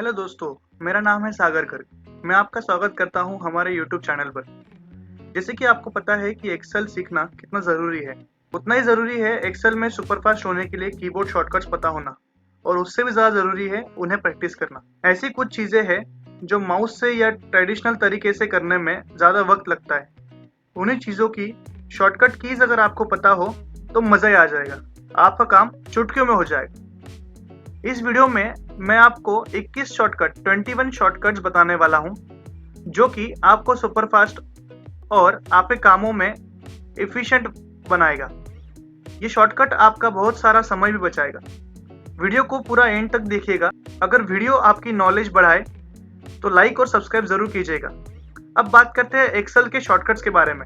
Hello दोस्तों, मेरा नाम है सागर गर्ग। मैं आपका स्वागत करता हूं हमारे यूट्यूब चैनल पर। जैसे कि आपको पता है कि एक्सेल सीखना कितना ज़रूरी है, उतना ही ज़रूरी है एक्सेल में सुपरफास्ट होने के लिए कीबोर्ड शॉर्टकट्स पता होना, और उससे भी ज़्यादा ज़रूरी है उन्हें प्रैक्टिस करना। ऐसी कुछ चीज़ें हैं जो माउस से या ट्रेडिशनल तरीके से करने में ज़्यादा वक्त लगता है। उन्हीं चीज़ों की शॉर्टकट कीज़ अगर आपको पता हो तो मज़ा ही आ जाएगा। आपका काम चुटकियों में हो जाएगा। इस वीडियो में मैं आपको 21 शॉर्टकट 21 शॉर्टकट्स बताने वाला हूं, जो कि आपको सुपरफास्ट और आपके कामों में एफिशिएंट बनाएगा। ये शॉर्टकट आपका बहुत सारा समय भी बचाएगा। वीडियो को पूरा एंड तक देखिएगा। अगर वीडियो आपकी नॉलेज बढ़ाए तो लाइक और सब्सक्राइब जरूर कीजिएगा। अब बात करते हैं एक्सेल के शॉर्टकट्स के बारे में।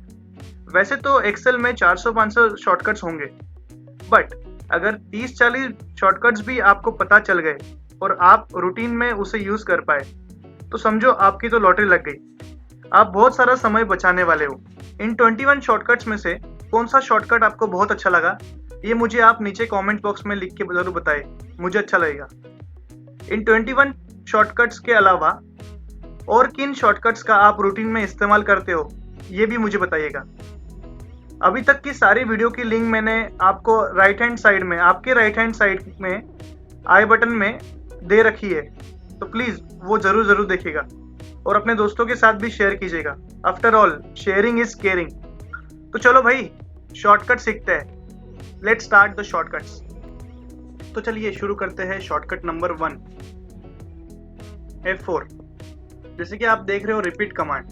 वैसे तो एक्सेल में 400-500 शॉर्टकट्स होंगे, बट अगर 30-40 शॉर्टकट्स भी आपको पता चल गए और आप रूटीन में उसे यूज कर पाए तो समझो आपकी तो लॉटरी लग गई। आप बहुत सारा समय बचाने वाले हो। इन 21 शॉर्टकट्स में से कौन सा शॉर्टकट आपको बहुत अच्छा लगा, ये मुझे आप नीचे कमेंट बॉक्स में लिख के जरूर बताएं, मुझे अच्छा लगेगा। इन 21 शॉर्टकट्स के अलावा और किन शॉर्टकट्स का आप रूटीन में इस्तेमाल करते हो, ये भी मुझे बताइएगा। अभी तक की सारी वीडियो की लिंक मैंने आपको आपके राइट हैंड साइड में आई बटन में दे रखी है, तो प्लीज वो जरूर देखिएगा और अपने दोस्तों के साथ भी शेयर कीजिएगा। After all, sharing is caring. तो चलो भाई, शॉर्टकट सीखते हैं। Let's start the shortcuts. तो चलिए शुरू करते हैं। Shortcut number 1, F4। जैसे कि आप देख रहे हो रिपीट कमांड।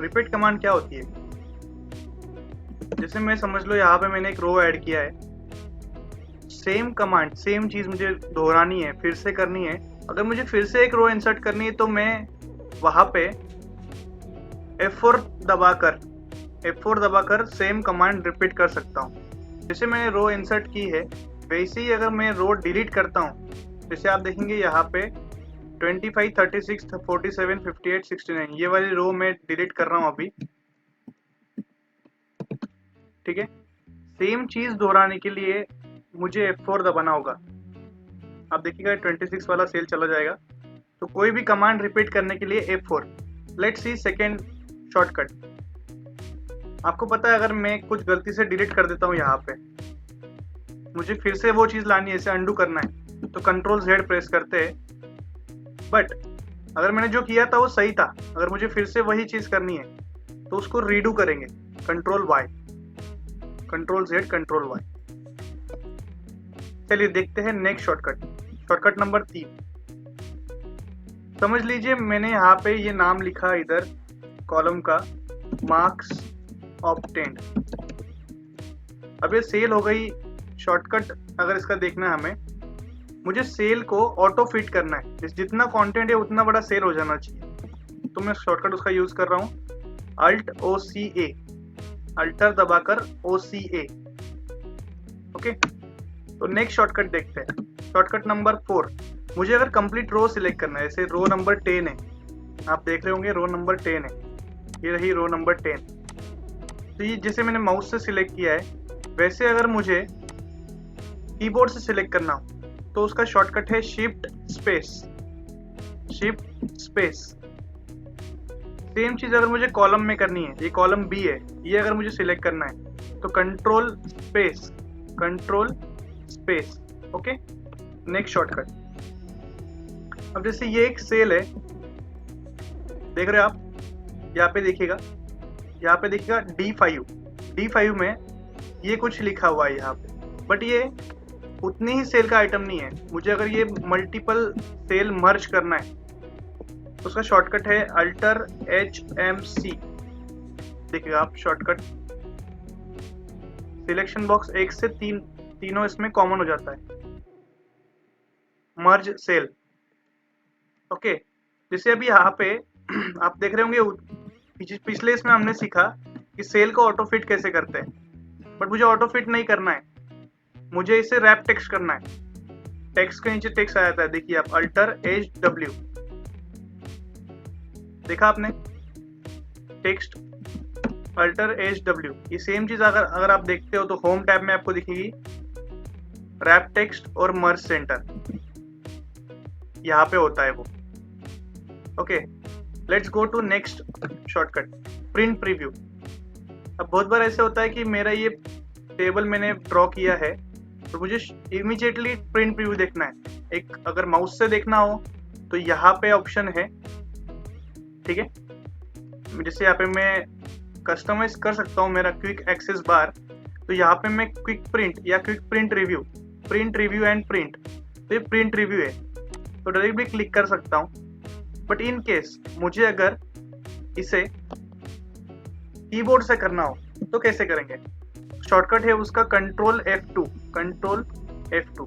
रिपीट कमांड क्या होती है? जैसे मैं समझ लो यहाँ पे मैंने एक रो ऐड किया है, सेम कमांड सेम चीज मुझे दोहरानी है, फिर से करनी है। अगर मुझे फिर से एक रो इंसर्ट करनी है तो मैं वहां पे F4 दबाकर सेम कमांड रिपीट कर सकता हूँ। जैसे मैंने रो इंसर्ट की है, वैसे ही अगर मैं रो डिलीट करता हूँ, जैसे आप देखेंगे यहाँ पे 25, 36, 47, 58, 69 ये वाली रो मैं डिलीट कर रहा हूँ अभी। ठीक है, सेम चीज दोहराने के लिए मुझे F4 दबाना होगा। आप देखिएगा 26 वाला सेल चला जाएगा। तो कोई भी कमांड रिपीट करने के लिए F4। Let's see second shortcut. आपको पता है अगर मैं कुछ गलती से डिलीट कर देता हूँ यहाँ पे, मुझे फिर से वो चीज लानी है, इसे अंडू करना है, तो Ctrl Z प्रेस करते हैं। बट अगर मैंने जो किया था वो सही था, अगर मुझे फिर से वही चीज करनी है तो उसको रीडू करेंगे, Ctrl Z Ctrl Y। चलिए देखते हैं नेक्स्ट शॉर्टकट। Shortcut number 3। समझ लीजिए मैंने यहाँ पे ये नाम लिखा इधर कॉलम का, मार्क्स ऑब्टेन्ड। अब ये सेल हो गई। शॉर्टकट अगर इसका देखना है हमें, मुझे सेल को ऑटो फिट करना है, जितना कंटेंट है उतना बड़ा सेल हो जाना चाहिए। तो मैं शॉर्टकट उसका यूज कर रहा हूँ, Alt+OCA, अल्टर दबाकर OCA। ओके, तो नेक्स्ट शॉर्टकट देखते हैं। Shortcut number 4। मुझे अगर कंप्लीट रो सिलेक्ट करना है, जैसे रो नंबर 10 है, आप देख रहे होंगे रो नंबर 10 है, ये रही रो नंबर 10। तो ये जैसे मैंने माउस से सिलेक्ट किया है, वैसे अगर मुझे कीबोर्ड से सिलेक्ट करना हो तो उसका शॉर्टकट है शिफ्ट स्पेस। सेम चीज अगर मुझे कॉलम में करनी है, ये कॉलम बी है, ये अगर मुझे सिलेक्ट करना है तो control space. Okay, next shortcut. अब जैसे ये एक सेल है, देख रहे हो आप, यहाँ पे देखिएगा D5 में ये कुछ लिखा हुआ है यहाँ पे, बट ये उतनी ही सेल का आइटम नहीं है। मुझे अगर ये मल्टीपल सेल मर्ज करना है तो उसका शॉर्टकट है Alt+HMC। देखिएगा आप शॉर्टकट, सिलेक्शन बॉक्स 1 से 3 तीनों इसमें कॉमन हो जाता है, मर्ज सेल। ओके, जैसे अभी यहाँ पे आप देख रहे होंगे पिछले इसमें हमने सीखा कि सेल को ऑटो फिट कैसे करते हैं, बट मुझे ऑटो फिट नहीं करना है, मुझे इसे रैप टेक्स्ट करना है। टेक्स्ट के नीचे टेक्स्ट आ जाता है, देखिए आप Alt+HW, देखा आपने टेक्स्ट Alt+HW। ये सेम चीज अगर आप देखते हो तो होम टैब में आपको दिखेगी रैप टेक्स्ट और मर्ज सेंटर, यहाँ पे होता है वो। Okay, let's go to next shortcut, print preview. अब बहुत बार ऐसा होता है कि मेरा ये टेबल मैंने ड्रॉ किया है तो मुझे इमीडिएटली प्रिंट प्रीव्यू देखना है। एक अगर माउस से देखना हो तो यहाँ पे ऑप्शन है, ठीक है, जैसे यहाँ पे मैं कस्टमाइज कर सकता हूँ मेरा क्विक एक्सेस बार। तो यहाँ पे मैं क्विक प्रिंट या quick print review and print, तो ये प्रिंट रिव्यू है तो डायरेक्टली क्लिक कर सकता हूँ। बट इन केस मुझे अगर इसे कीबोर्ड से करना हो तो कैसे करेंगे? शॉर्टकट है उसका control F2, control F2।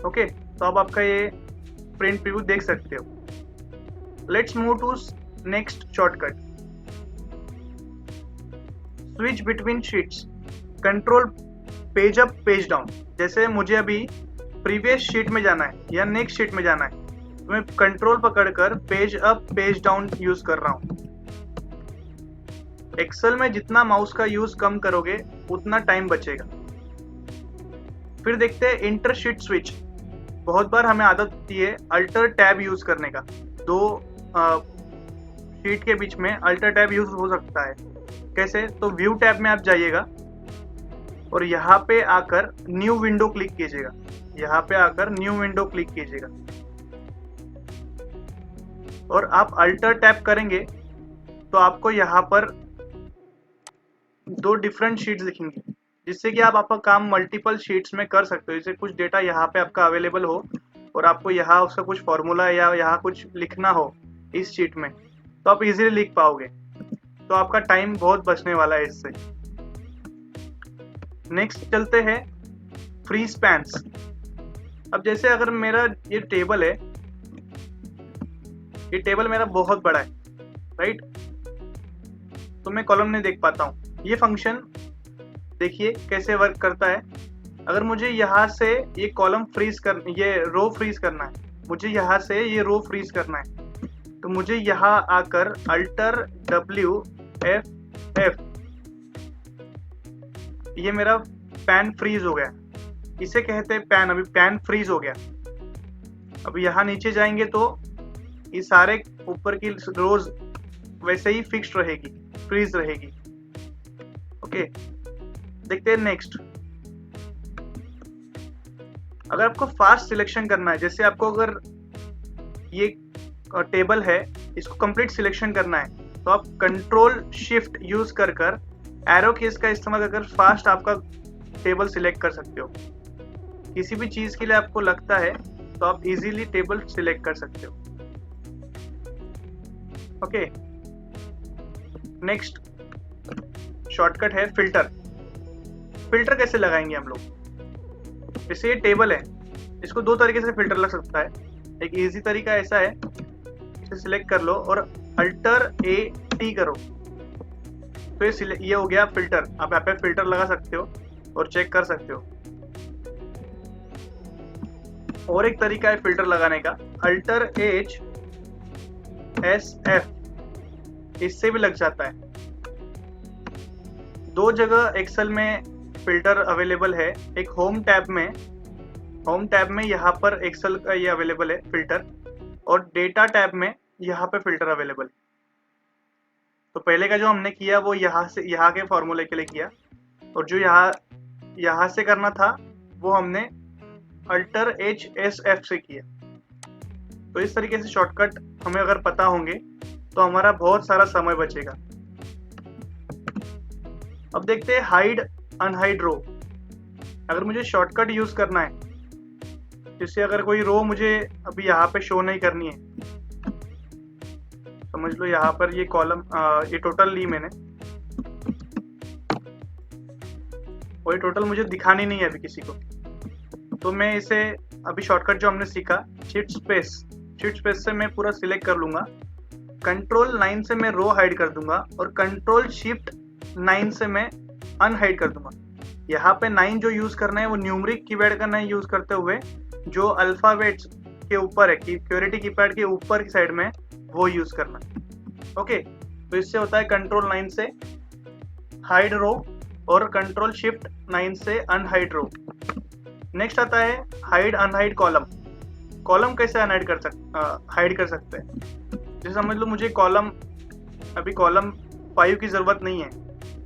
Okay, तो अब आपका ये प्रिंट प्रीव्यू देख सकते हो। Let's move to next shortcut, switch between sheets, control page up page down. जैसे मुझे अभी प्रीवियस शीट में जाना है या नेक्स्ट शीट में जाना है तो मैं कंट्रोल पकड़कर page up page down use कर रहा हूं। एक्सेल में जितना माउस का यूज कम करोगे उतना टाइम बचेगा। फिर देखते हैं इंटर शीट स्विच। बहुत बार हमें आदत होती है अल्टर टैब यूज करने का, दो शीट के बीच में अल्टर टैब यूज हो सकता है। कैसे? तो व्यू टैब में आप जाइएगा और यहाँ पे आकर न्यू विंडो क्लिक कीजिएगा, यहाँ पे आकर न्यू विंडो क्लिक कीजिएगा और आप अल्टर टैब करेंगे तो आपको यहाँ पर दो डिफरेंट शीट्स दिखेंगी, जिससे कि आप आपका काम मल्टीपल शीट्स में कर सकते हो। जैसे कुछ डेटा यहाँ पे आपका अवेलेबल हो और आपको यहाँ उसका कुछ फॉर्मूला या यहाँ कुछ लिखना हो इस शीट में तो आप इजीली लिख पाओगे, तो आपका टाइम बहुत बचने वाला है इससे। नेक्स्ट चलते हैं फ्री स्पैन्स। अब जैसे अगर मेरा ये टेबल है, ये टेबल मेरा बहुत बड़ा है, राइट, तो मैं कॉलम नहीं देख पाता हूँ। ये फंक्शन देखिए कैसे वर्क करता है। अगर मुझे यहाँ से ये कॉलम फ्रीज कर, ये रो फ्रीज करना है, मुझे यहाँ से ये रो फ्रीज करना है तो मुझे यहाँ आकर अल्टर WF, ये मेरा पैन फ्रीज हो गया, इसे कहते हैं पैन। अभी पैन फ्रीज हो गया। अब यहाँ नीचे जाएंगे तो ये सारे ऊपर की रोज वैसे ही फिक्स्ड रहेगी, फ्रीज रहेगी। ओके, देखते हैं नेक्स्ट। अगर आपको फास्ट सिलेक्शन करना है, जैसे आपको अगर ये टेबल है इसको कंप्लीट सिलेक्शन करना है तो आप कंट्रोल शिफ्ट यूज कर एरो कीज का इस्तेमाल कर फास्ट आपका टेबल सिलेक्ट कर सकते हो। किसी भी चीज के लिए आपको लगता है तो आप इजीली टेबल सिलेक्ट कर सकते हो। ओके, नेक्स्ट शॉर्टकट है फिल्टर। फिल्टर कैसे लगाएंगे हम लोग? जैसे ये टेबल है, इसको दो तरीके से फिल्टर लग सकता है। एक इजी तरीका ऐसा है, इसे सिलेक्ट कर लो और अल्टर AT करो तो ये हो गया फिल्टर। आप यहाँ पे फिल्टर लगा सकते हो और चेक कर सकते हो। और एक तरीका है फिल्टर लगाने का, अल्टर HSF, इससे भी लग जाता है। दो जगह एक्सेल में फिल्टर अवेलेबल है, एक होम टैब में यहाँ पर एक्सेल का ये अवेलेबल है फिल्टर, और डेटा टैब में यहाँ पे फिल्टर अवेलेबल है। तो पहले का जो हमने किया वो यहाँ के फॉर्मूले के लिए किया, और जो यहाँ से करना था वो हमने अल्टर HSF से किया। तो इस तरीके से शॉर्टकट हमें अगर पता होंगे तो हमारा बहुत सारा समय बचेगा। अब देखते हैं हाइड अनहाइड रो। अगर मुझे शॉर्टकट यूज करना है, जैसे अगर कोई रो मुझे अभी यहाँ पे शो नहीं करनी है, समझ लो यहाँ पर ये कॉलम, ये टोटल ली मैंने, और ये टोटल मुझे दिखानी नहीं है अभी किसी को, तो मैं इसे अभी शॉर्टकट जो हमने सीखा शिफ्ट स्पेस से मैं पूरा सिलेक्ट कर लूंगा। कंट्रोल 9 से मैं रो हाइड कर दूंगा और कंट्रोल शिफ्ट 9 से मैं अनहाइड कर दूंगा। यहाँ पे 9 जो यूज करना है वो न्यूमरिक कीपैड का 9 यूज करते हुए जो अल्फाबेट्स के ऊपर है, क्यूरेटी कीपैड के ऊपर की साइड में, वो यूज करना है। ओके, तो इससे होता है कंट्रोल 9 से हाइड रो और कंट्रोल शिफ्ट 9 से अनहाइड रो। नेक्स्ट आता है हाइड अनहाइड कॉलम। कॉलम कैसे हाइड कर सकते हैं। जैसे समझ लो मुझे अभी कॉलम 5 की ज़रूरत नहीं है,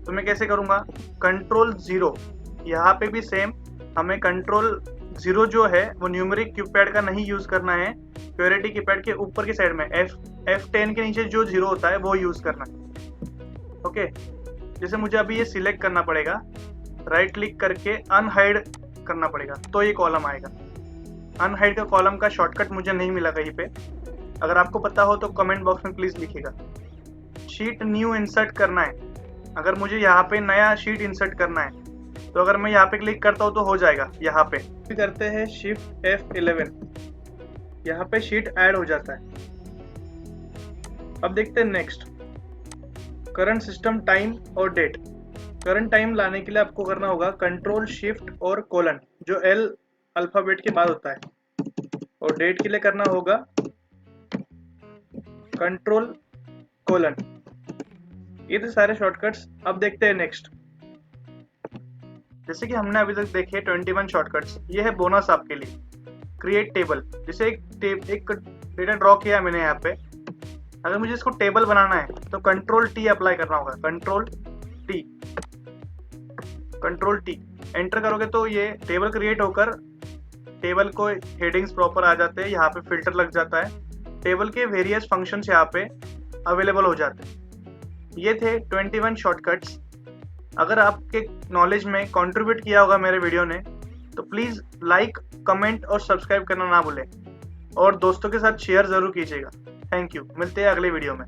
तो मैं कैसे करूँगा, कंट्रोल 0। यहाँ पे भी सेम, हमें कंट्रोल 0 जो है वो न्यूमेरिक कीपैड का नहीं यूज़ करना है, क्वेरिटी कीपैड के ऊपर की साइड में F10 के नीचे जो 0 होता है वो यूज़ करना है। ओके, जैसे मुझे अभी ये सिलेक्ट करना पड़ेगा, राइट क्लिक करके अनहाइड करना पड़ेगा, तो ये कॉलम आएगा। अनहाइड का कॉलम का शॉर्टकट मुझे नहीं मिला कहीं पे, अगर आपको पता हो तो कमेंट बॉक्स में प्लीज़ लिखिएगा। शीट न्यू इंसर्ट करना है, अगर मुझे यहाँ पे नया शीट इंसर्ट करना है तो अगर मैं यहाँ पे क्लिक करता हूँ तो हो जाएगा। यहाँ पे करते हैं शिफ्ट F11, यहाँ पे शीट ऐड हो जाता है। अब देखते हैं नेक्स्ट, करंट सिस्टम टाइम और डेट। करंट टाइम लाने के लिए आपको करना होगा कंट्रोल शिफ्ट और कोलन, जो L अल्फाबेट के बाद होता है, और डेट के लिए करना होगा कंट्रोल कोलन। ये तो सारे शॉर्टकट्स। अब देखते हैं नेक्स्ट। जैसे कि हमने अभी तक देखे 21 शॉर्टकट्स, ये है बोनस आपके लिए। क्रिएट टेबल, जैसे एक डेटा ड्रॉ किया मैंने यहाँ पे, अगर मुझे इसको टेबल बनाना है तो कंट्रोल T अप्लाई करना होगा। कंट्रोल टी एंटर करोगे तो ये टेबल क्रिएट होकर टेबल को हेडिंग्स प्रॉपर आ जाते हैं, यहाँ पे फिल्टर लग जाता है, टेबल के वेरियस फंक्शंस यहाँ पे अवेलेबल हो जाते हैं। ये थे 21 शॉर्टकट्स। अगर आपके नॉलेज में कंट्रीब्यूट किया होगा मेरे वीडियो ने तो प्लीज़ लाइक, कमेंट और सब्सक्राइब करना ना भूलें, और दोस्तों के साथ शेयर ज़रूर कीजिएगा। थैंक यू, मिलते हैं अगले वीडियो में।